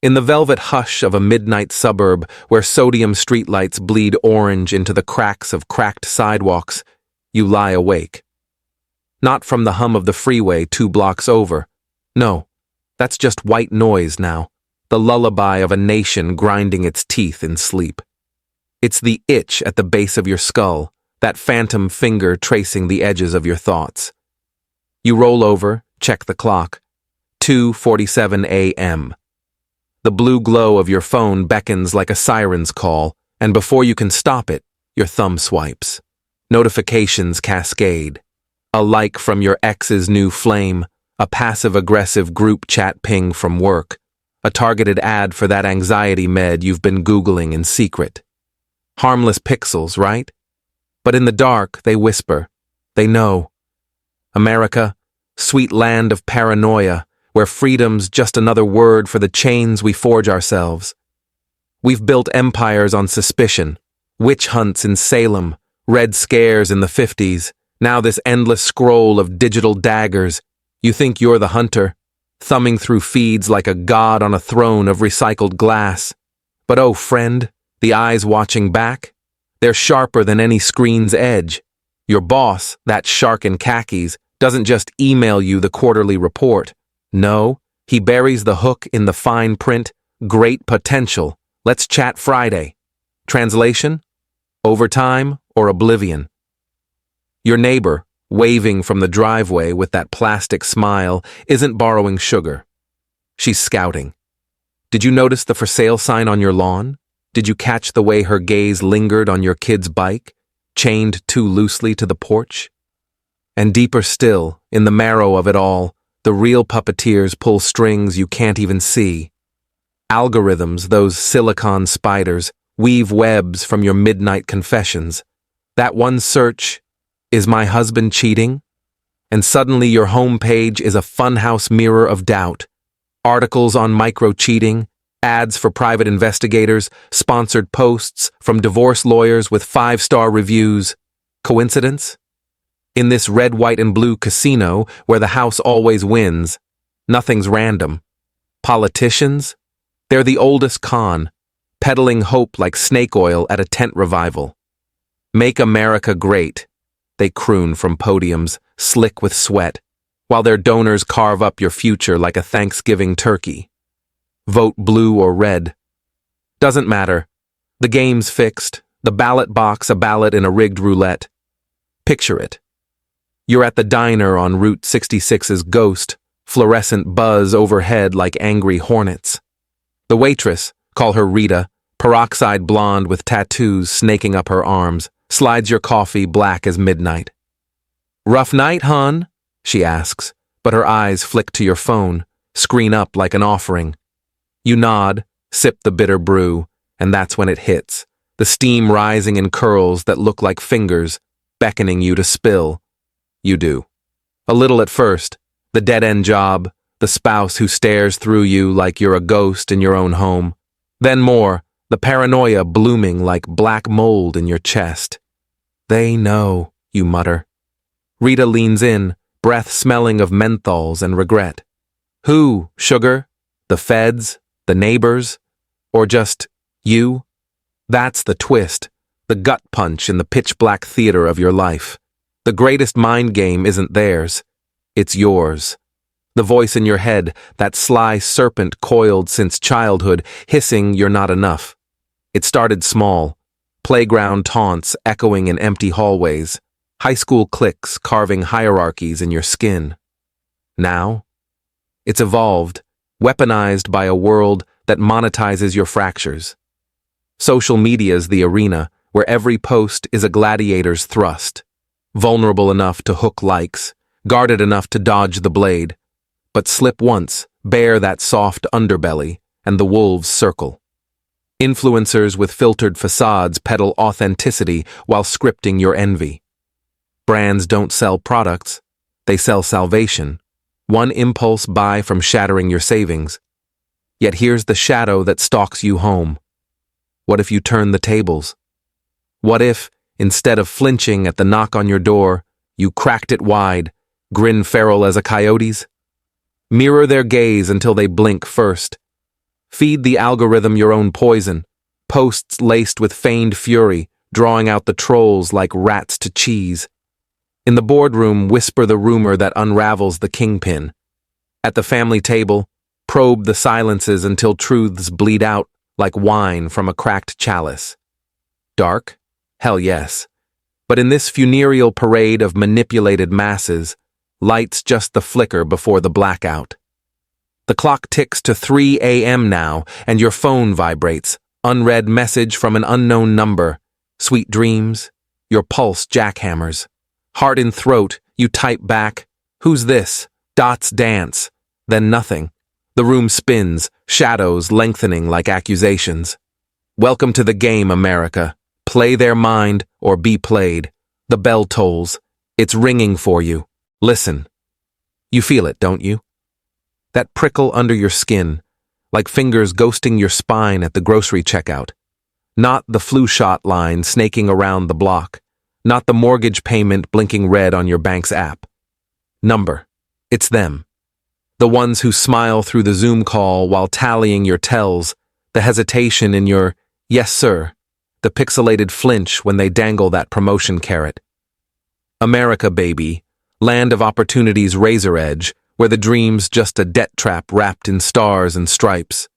In the velvet hush of a midnight suburb where sodium streetlights bleed orange into the cracks of cracked sidewalks, you lie awake. Not from the hum of the freeway 2 blocks over. No, that's just white noise now, the lullaby of a nation grinding its teeth in sleep. It's the itch at the base of your skull, that phantom finger tracing the edges of your thoughts. You roll over, check the clock. 2:47 a.m. The blue glow of your phone beckons like a siren's call, and before you can stop it, your thumb swipes. Notifications cascade. A like from your ex's new flame, a passive-aggressive group chat ping from work, a targeted ad for that anxiety med you've been Googling in secret. Harmless pixels, right? But in the dark, they whisper. They know. America, sweet land of paranoia, where freedom's just another word for the chains we forge ourselves. We've built empires on suspicion, witch hunts in Salem, Red Scares in the 50s, now this endless scroll of digital daggers. You think you're the hunter, thumbing through feeds like a god on a throne of recycled glass. But oh, friend, the eyes watching back? They're sharper than any screen's edge. Your boss, that shark in khakis, doesn't just email you the quarterly report. No, he buries the hook in the fine print, great potential, let's chat Friday. Translation? Overtime or oblivion. Your neighbor, waving from the driveway with that plastic smile, isn't borrowing sugar. She's scouting. Did you notice the for sale sign on your lawn? Did you catch the way her gaze lingered on your kid's bike, chained too loosely to the porch? And deeper still, in the marrow of it all, the real puppeteers pull strings you can't even see. Algorithms, those silicon spiders, weave webs from your midnight confessions. That one search, is my husband cheating? And suddenly your homepage is a funhouse mirror of doubt. Articles on micro-cheating, ads for private investigators, sponsored posts from divorce lawyers with 5-star reviews. Coincidence? In this red, white, and blue casino where the house always wins, nothing's random. Politicians? They're the oldest con, peddling hope like snake oil at a tent revival. Make America great, they croon from podiums, slick with sweat, while their donors carve up your future like a Thanksgiving turkey. Vote blue or red. Doesn't matter. The game's fixed, the ballot box a ballot in a rigged roulette. Picture it. You're at the diner on Route 66's Ghost, fluorescent buzz overhead like angry hornets. The waitress, call her Rita, peroxide blonde with tattoos snaking up her arms, slides your coffee black as midnight. Rough night, hon? She asks, but her eyes flick to your phone, screen up like an offering. You nod, sip the bitter brew, and that's when it hits, the steam rising in curls that look like fingers, beckoning you to spill. You do. A little at first, the dead-end job, the spouse who stares through you like you're a ghost in your own home. Then more, the paranoia blooming like black mold in your chest. They know, you mutter. Rita leans in, breath smelling of menthols and regret. Who, sugar? The feds? The neighbors? Or just you? That's the twist, the gut punch in the pitch-black theater of your life. The greatest mind game isn't theirs. It's yours. The voice in your head, that sly serpent coiled since childhood, hissing you're not enough. It started small. Playground taunts echoing in empty hallways. High school cliques carving hierarchies in your skin. Now, it's evolved, weaponized by a world that monetizes your fractures. Social media's the arena where every post is a gladiator's thrust. Vulnerable enough to hook likes, guarded enough to dodge the blade. But slip once, bare that soft underbelly, and the wolves circle. Influencers with filtered facades peddle authenticity while scripting your envy. Brands don't sell products, they sell salvation. One impulse buy from shattering your savings. Yet here's the shadow that stalks you home. What if you turn the tables? What if, instead of flinching at the knock on your door, you cracked it wide, grin feral as a coyote's? Mirror their gaze until they blink first. Feed the algorithm your own poison. Posts laced with feigned fury, drawing out the trolls like rats to cheese. In the boardroom, whisper the rumor that unravels the kingpin. At the family table, probe the silences until truths bleed out like wine from a cracked chalice. Dark? Hell yes. But in this funereal parade of manipulated masses, light's just the flicker before the blackout. The clock ticks to 3 a.m. now, and your phone vibrates. Unread message from an unknown number. Sweet dreams. Your pulse jackhammers. Heart in throat, you type back, "Who's this?" Dots dance. Then nothing. The room spins, shadows lengthening like accusations. Welcome to the game, America. Play their mind or be played. The bell tolls. It's ringing for you. Listen. You feel it, don't you? That prickle under your skin, like fingers ghosting your spine at the grocery checkout. Not the flu shot line snaking around the block. Not the mortgage payment blinking red on your bank's app. Number. It's them. The ones who smile through the Zoom call while tallying your tells, the hesitation in your "yes, sir," the pixelated flinch when they dangle that promotion carrot. America, baby, land of opportunity's razor edge, where the dream's just a debt trap wrapped in stars and stripes.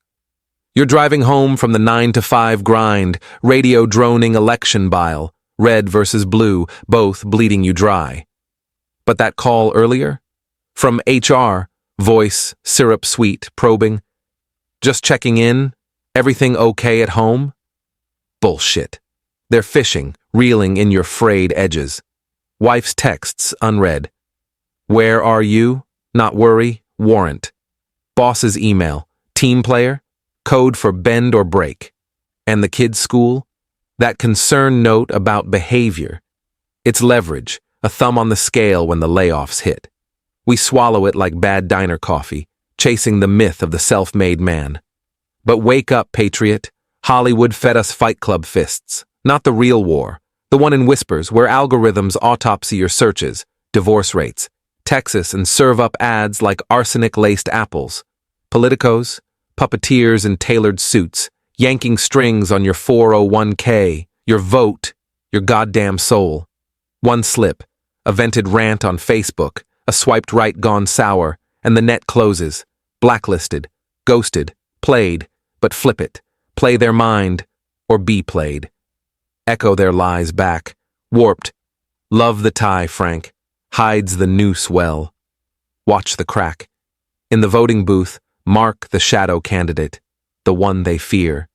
You're driving home from the 9-to-5 grind, radio droning election bile, red versus blue, both bleeding you dry. But that call earlier? From HR, voice, syrup sweet, probing. Just checking in, everything okay at home? Bullshit. They're fishing, reeling in your frayed edges. Wife's texts unread. Where are you? Not worry, warrant. Boss's email, team player, code for bend or break. And the kids' school? That concern note about behavior. It's leverage, a thumb on the scale when the layoffs hit. We swallow it like bad diner coffee, chasing the myth of the self-made man. But wake up, patriot. Hollywood fed us Fight Club fists, not the real war, the one in whispers where algorithms autopsy your searches, divorce rates, Texas and serve up ads like arsenic-laced apples. Politicos, puppeteers in tailored suits, yanking strings on your 401k, your vote, your goddamn soul. One slip, a vented rant on Facebook, a swiped right gone sour, and the net closes. Blacklisted, ghosted, played, but flip it. Play their mind, or be played. Echo their lies back, warped. Love the tie, Frank. Hides the noose well. Watch the crack. In the voting booth, mark the shadow candidate, the one they fear.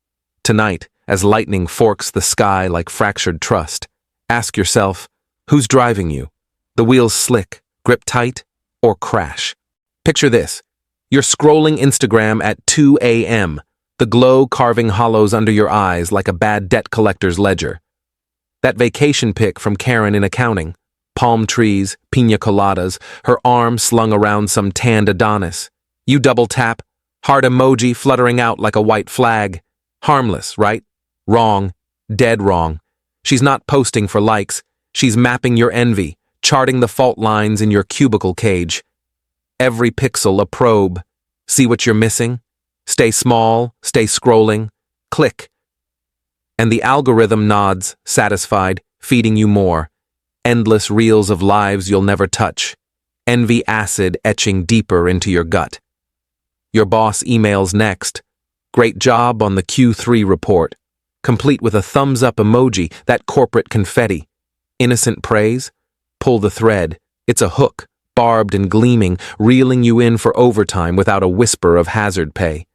Tonight, as lightning forks the sky like fractured trust, ask yourself, who's driving you? The wheels slick, grip tight, or crash? Picture this. You're scrolling Instagram at 2 a.m., the glow carving hollows under your eyes like a bad debt collector's ledger. That vacation pic from Karen in accounting. Palm trees, pina coladas, her arm slung around some tanned Adonis. You double tap, heart emoji fluttering out like a white flag. Harmless, right? Wrong. Dead wrong. She's not posting for likes. She's mapping your envy, charting the fault lines in your cubicle cage. Every pixel a probe. See what you're missing? Stay small, stay scrolling. Click. And the algorithm nods, satisfied, feeding you more. Endless reels of lives you'll never touch. Envy acid etching deeper into your gut. Your boss emails next. Great job on the Q3 report. Complete with a thumbs up emoji, that corporate confetti. Innocent praise? Pull the thread. It's a hook, barbed and gleaming, reeling you in for overtime without a whisper of hazard pay.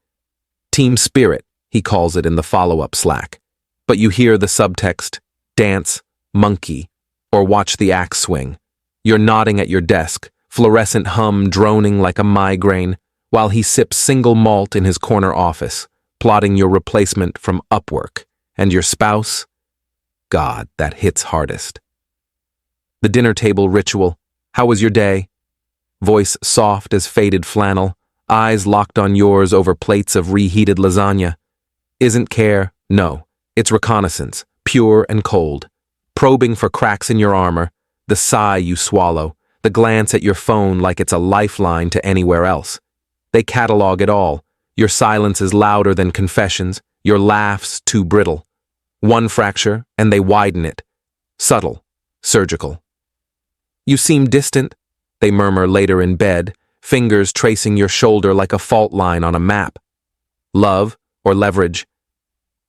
Team spirit, he calls it in the follow-up Slack. But you hear the subtext, dance, monkey, or watch the axe swing. You're nodding at your desk, fluorescent hum droning like a migraine, while he sips single malt in his corner office, plotting your replacement from Upwork. And your spouse? God, that hits hardest. The dinner table ritual. How was your day? Voice soft as faded flannel, eyes locked on yours over plates of reheated lasagna. Isn't care, no. It's reconnaissance, pure and cold. Probing for cracks in your armor, the sigh you swallow, the glance at your phone like it's a lifeline to anywhere else. They catalog it all, Your silence is louder than confessions, your laughs too brittle. One fracture, and they widen it. Subtle, surgical. You seem distant, they murmur later in bed, fingers tracing your shoulder like a fault line on a map. Love or leverage.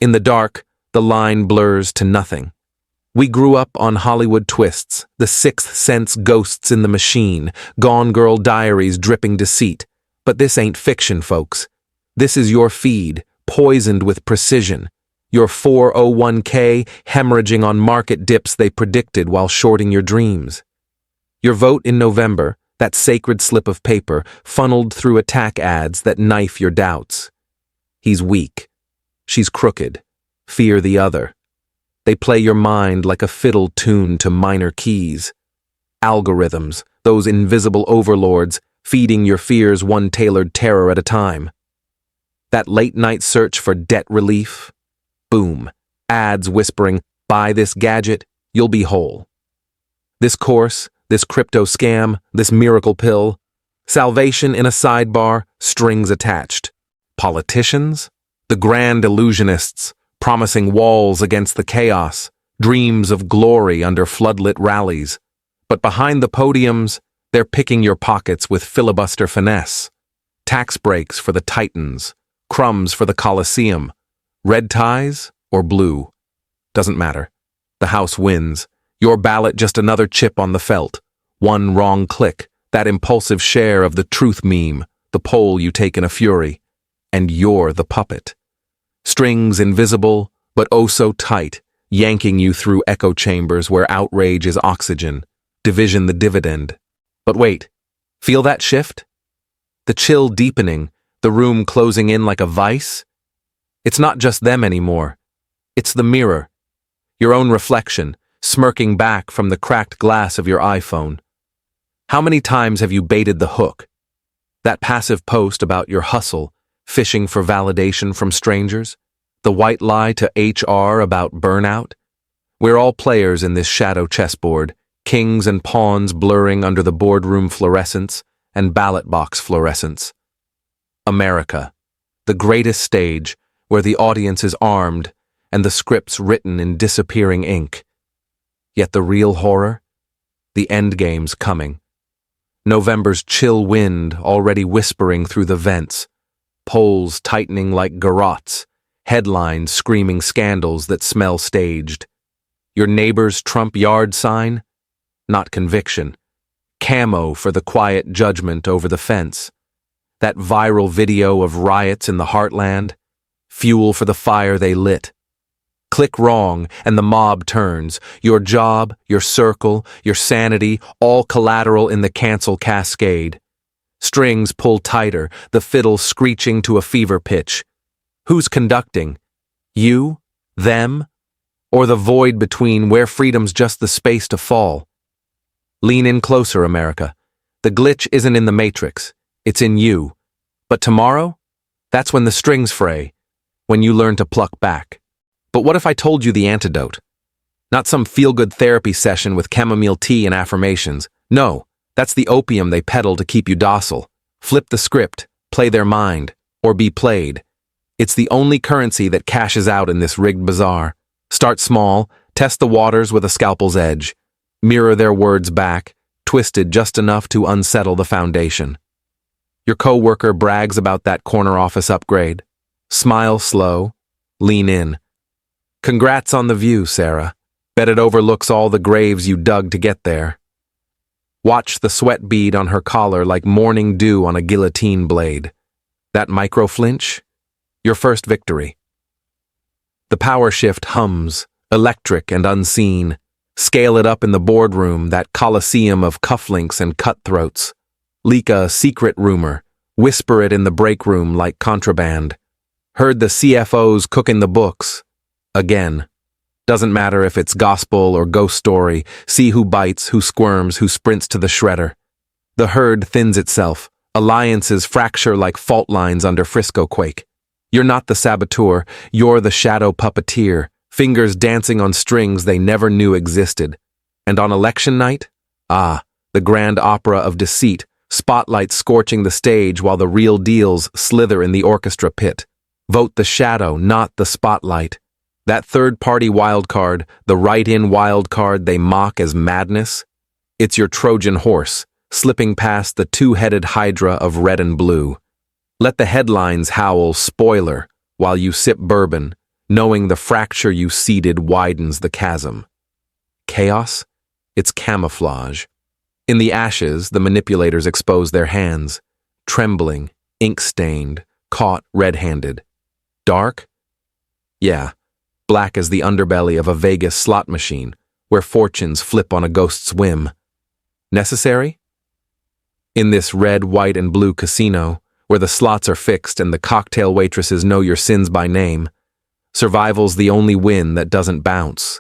In the dark, the line blurs to nothing. We grew up on Hollywood twists, the Sixth Sense ghosts in the machine, Gone Girl diaries dripping deceit. But this ain't fiction, folks. This is your feed, poisoned with precision. Your 401k hemorrhaging on market dips they predicted while shorting your dreams. Your vote in November, that sacred slip of paper, funneled through attack ads that knife your doubts. He's weak. She's crooked. Fear the other. They play your mind like a fiddle tuned to minor keys. Algorithms, those invisible overlords, feeding your fears one tailored terror at a time. That late-night search for debt relief? Boom. Ads whispering, buy this gadget, you'll be whole. This course, this crypto scam, this miracle pill. Salvation in a sidebar, strings attached. Politicians? The grand illusionists, promising walls against the chaos, dreams of glory under floodlit rallies. But behind the podiums, they're picking your pockets with filibuster finesse. Tax breaks for the titans, crumbs for the Colosseum. Red ties or blue? Doesn't matter. The House wins. Your ballot just another chip on the felt. One wrong click, that impulsive share of the truth meme, the poll you take in a fury. And you're the puppet. Strings invisible, but oh so tight, yanking you through echo chambers where outrage is oxygen, division the dividend. But wait, feel that shift? The chill deepening, the room closing in like a vice? It's not just them anymore. It's the mirror. Your own reflection, smirking back from the cracked glass of your iPhone. How many times have you baited the hook? That passive post about your hustle, fishing for validation from strangers? The white lie to HR about burnout? We're all players in this shadow chessboard, kings and pawns blurring under the boardroom fluorescence and ballot box fluorescence. America, the greatest stage where the audience is armed and the scripts written in disappearing ink. Yet the real horror? The endgame's coming. November's chill wind already whispering through the vents, polls tightening like garrots, headlines screaming scandals that smell staged. Your neighbor's Trump yard sign? Not conviction. Camo for the quiet judgment over the fence. That viral video of riots in the heartland? Fuel for the fire they lit. Click wrong and the mob turns. Your job, your circle, your sanity, all collateral in the cancel cascade. Strings pull tighter, the fiddle screeching to a fever pitch. Who's conducting? You? Them? Or the void between where freedom's just the space to fall? Lean in closer, America. The glitch isn't in the matrix, it's in you. But tomorrow? That's when the strings fray, when you learn to pluck back. But what if I told you the antidote? Not some feel-good therapy session with chamomile tea and affirmations. No, that's the opium they peddle to keep you docile. Flip the script, play their mind, or be played. It's the only currency that cashes out in this rigged bazaar. Start small, test the waters with a scalpel's edge. Mirror their words back, twisted just enough to unsettle the foundation. Your coworker brags about that corner office upgrade. Smile slow, lean in. Congrats on the view, Sarah. Bet it overlooks all the graves you dug to get there. Watch the sweat bead on her collar like morning dew on a guillotine blade. That micro flinch? Your first victory. The power shift hums, electric and unseen. Scale it up in the boardroom, that coliseum of cufflinks and cutthroats. Leak a secret rumor. Whisper it in the break room like contraband. Heard the CFOs cooking the books. Again. Doesn't matter if it's gospel or ghost story, see who bites, who squirms, who sprints to the shredder. The herd thins itself, alliances fracture like fault lines under Frisco quake. You're not the saboteur, you're the shadow puppeteer, fingers dancing on strings they never knew existed. And on election night? Ah, the grand opera of deceit, spotlight scorching the stage while the real deals slither in the orchestra pit. Vote the shadow, not the spotlight. That third-party wildcard, the write-in wildcard they mock as madness, it's your Trojan horse, slipping past the two-headed hydra of red and blue. Let the headlines howl spoiler while you sip bourbon, knowing the fracture you seeded widens the chasm. Chaos? It's camouflage. In the ashes, the manipulators expose their hands, trembling, ink-stained, caught red-handed. Dark? Yeah, black as the underbelly of a Vegas slot machine, where fortunes flip on a ghost's whim. Necessary? In this red, white, and blue casino, where the slots are fixed and the cocktail waitresses know your sins by name, survival's the only win that doesn't bounce.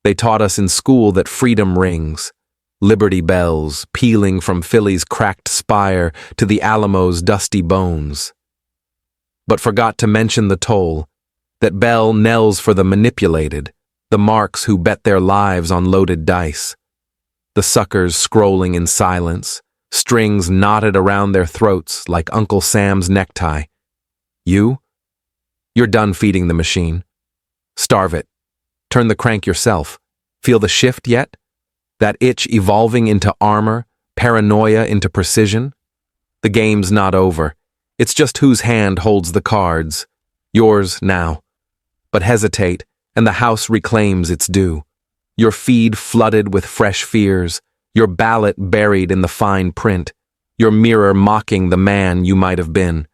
They taught us in school that freedom rings, Liberty bells pealing from Philly's cracked spire to the Alamo's dusty bones. But forgot to mention the toll, that bell knells for the manipulated, the marks who bet their lives on loaded dice. The suckers scrolling in silence, strings knotted around their throats like Uncle Sam's necktie. You're done feeding the machine. Starve it. Turn the crank yourself. Feel the shift yet? That itch evolving into armor, paranoia into precision? The game's not over. It's just whose hand holds the cards. Yours now. But hesitate, and the house reclaims its due. Your feed flooded with fresh fears, your ballot buried in the fine print, your mirror mocking the man you might have been.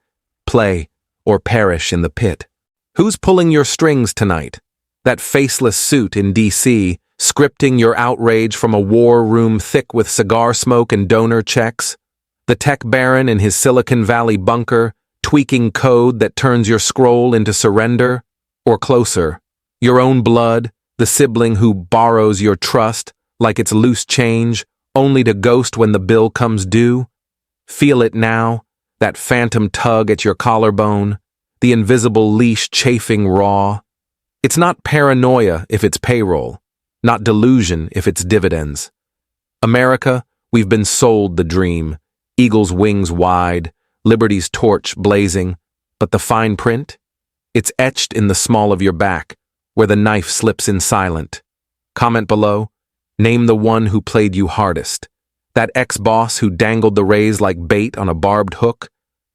Play, or perish in the pit. Who's pulling your strings tonight? That faceless suit in D.C., scripting your outrage from a war room thick with cigar smoke and donor checks? The tech baron in his Silicon Valley bunker, tweaking code that turns your scroll into surrender? Or closer, your own blood, the sibling who borrows your trust like it's loose change, only to ghost when the bill comes due? Feel it now, that phantom tug at your collarbone, the invisible leash chafing raw. It's not paranoia if it's payroll, not delusion if it's dividends. America, we've been sold the dream, eagle's wings wide, liberty's torch blazing, but the fine print? It's etched in the small of your back, where the knife slips in silent. Comment below, name the one who played you hardest. That ex-boss who dangled the raise like bait on a barbed hook?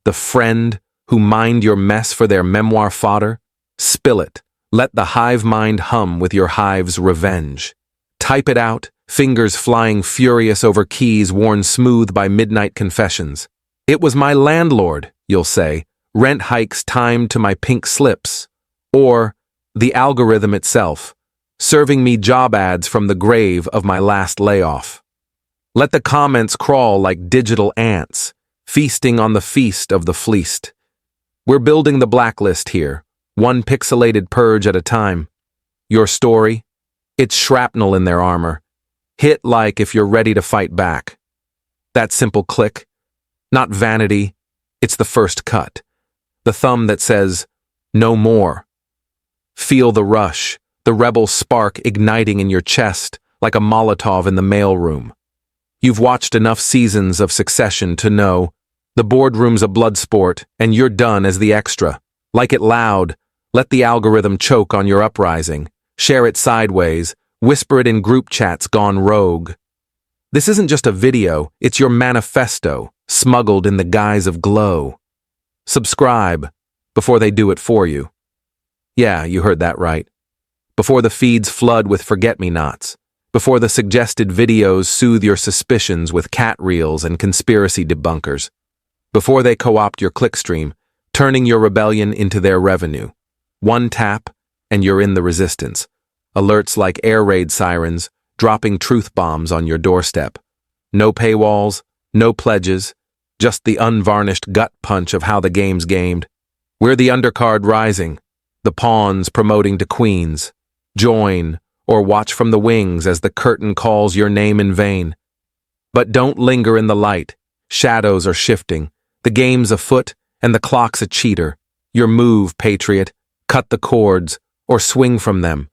The friend who mined your mess for their memoir fodder? Spill it. Let the hive mind hum with your hive's revenge. Type it out, fingers flying furious over keys worn smooth by midnight confessions. It was my landlord, you'll say, rent hikes timed to my pink slips. Or the algorithm itself, serving me job ads from the grave of my last layoff. Let the comments crawl like digital ants, feasting on the feast of the fleeced. We're building the blacklist here, one pixelated purge at a time. Your story? It's shrapnel in their armor. Hit like if you're ready to fight back. That simple click? Not vanity, it's the first cut. The thumb that says, no more. Feel the rush, the rebel spark igniting in your chest like a Molotov in the mailroom. You've watched enough seasons of Succession to know the boardroom's a blood sport and you're done as the extra. Like it loud, let the algorithm choke on your uprising. Share it sideways, whisper it in group chats gone rogue. This isn't just a video, it's your manifesto, smuggled in the guise of glow. Subscribe before they do it for you. Yeah, you heard that right. Before the feeds flood with forget-me-nots. Before the suggested videos soothe your suspicions with cat reels and conspiracy debunkers. Before they co-opt your clickstream, turning your rebellion into their revenue. One tap, and you're in the resistance. Alerts like air raid sirens, dropping truth bombs on your doorstep. No paywalls, no pledges, just the unvarnished gut punch of how the game's gamed. We're the undercard rising, the pawns promoting to queens. Join, or watch from the wings as the curtain calls your name in vain. But don't linger in the light. Shadows are shifting. The game's afoot, and the clock's a cheater. Your move, patriot. Cut the cords, or swing from them.